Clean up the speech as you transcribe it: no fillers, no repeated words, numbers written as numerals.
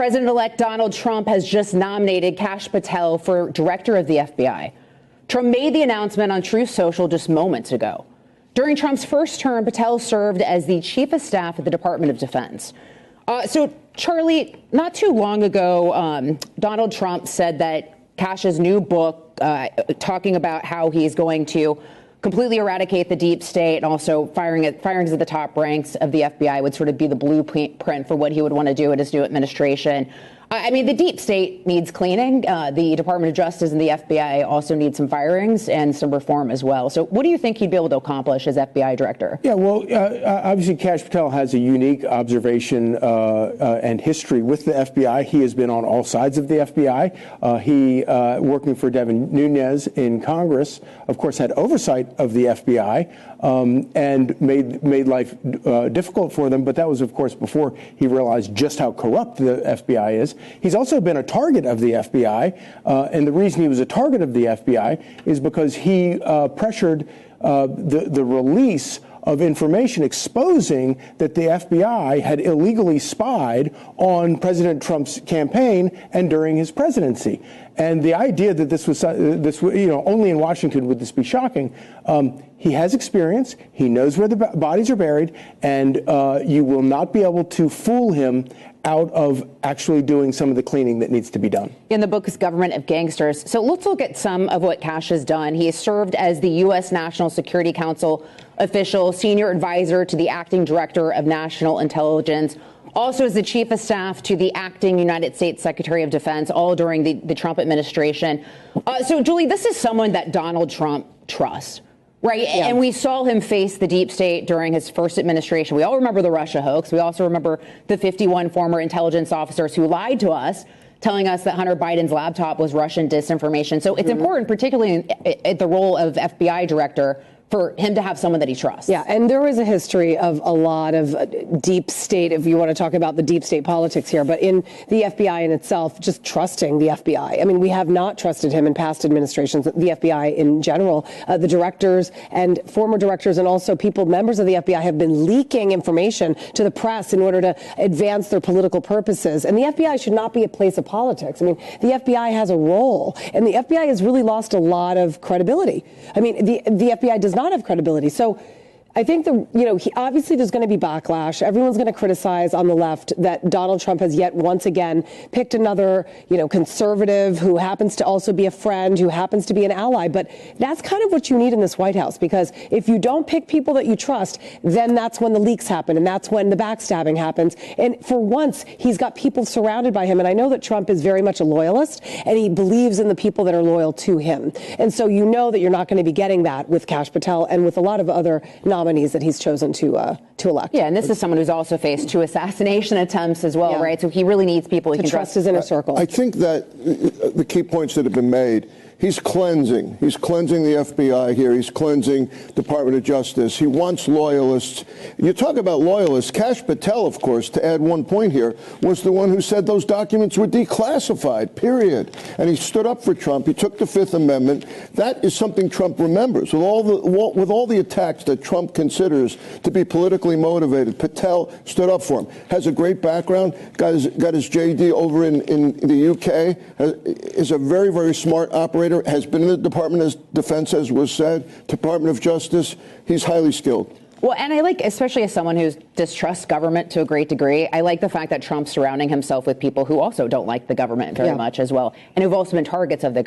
President-elect Donald Trump has just nominated Kash Patel for director of the FBI. Trump made the announcement on Truth Social just moments ago. During Trump's first term, Patel served as the chief of staff at the Department of Defense. So, Charlie, not too long ago, Donald Trump said that Kash's new book, talking about how he's going to completely eradicate the deep state and also firings at the top ranks of the FBI would sort of be the blueprint for what he would want to do in his new administration. I mean, the deep state needs cleaning. The Department of Justice and the FBI also need some firings and some reform as well. So what do you think he'd be able to accomplish as FBI director? Yeah, well, obviously, Kash Patel has a unique observation and history with the FBI. He has been on all sides of the FBI. He, working for Devin Nunes in Congress, of course, had oversight of the FBI and made life difficult for them. But that was, of course, before he realized just how corrupt the FBI is. He's also been a target of the FBI, and the reason he was a target of the FBI is because he pressured the release of information exposing that the FBI had illegally spied on President Trump's campaign and during his presidency. And the idea that this was, only in Washington would this be shocking. He has experience. He knows where the bodies are buried, and you will not be able to fool him out of actually doing some of the cleaning that needs to be done. In the book is Government of Gangsters. So let's look at some of what Kash has done. He has served as the U.S. National Security Council official, senior advisor to the acting director of national intelligence, also as the chief of staff to the acting United States Secretary of Defense, all during the Trump administration. So, Julie, this is someone that Donald Trump trusts. Right. Yeah. And we saw him face the deep state during his first administration. We all remember the Russia hoax. We also remember the 51 former intelligence officers who lied to us, telling us that Hunter Biden's laptop was Russian disinformation. So it's important, particularly at the role of FBI director, for him to have someone that he trusts. Yeah, and there is a history of a lot of deep state, if you want to talk about the deep state politics here, but in the FBI in itself, just trusting the FBI. I mean, we have not trusted him in past administrations, the FBI in general. The directors and former directors and also members of the FBI have been leaking information to the press in order to advance their political purposes. And the FBI should not be a place of politics. I mean, the FBI has a role, and the FBI has really lost a lot of credibility. I mean, the FBI does not have credibility. So I think obviously there's going to be backlash. Everyone's going to criticize on the left that Donald Trump has yet once again picked another, conservative who happens to also be a friend, who happens to be an ally. But that's kind of what you need in this White House, because if you don't pick people that you trust, then that's when the leaks happen and that's when the backstabbing happens. And for once, he's got people surrounded by him. And I know that Trump is very much a loyalist and he believes in the people that are loyal to him. And so you know that you're not going to be getting that with Kash Patel and with a lot of other nominees that he's chosen to elect. Yeah, and this is someone who's also faced 2 assassination attempts as well, right? So he really needs people he can trust his inner circle. I think that the key points that have been made, he's cleansing. He's cleansing the FBI here. He's cleansing Department of Justice. He wants loyalists. You talk about loyalists. Kash Patel, of course, to add one point here, was the one who said those documents were declassified, period. And he stood up for Trump. He took the Fifth Amendment. That is something Trump remembers. With all the attacks that Trump considers to be politically motivated, Patel stood up for him. Has a great background, got his JD over in the UK, is a very, very smart operator. Has been in the Department of Defense, as was said, Department of Justice. He's highly skilled. Well, and I like, especially as someone who distrusts government to a great degree, I like the fact that Trump's surrounding himself with people who also don't like the government very much as well, and who've also been targets of the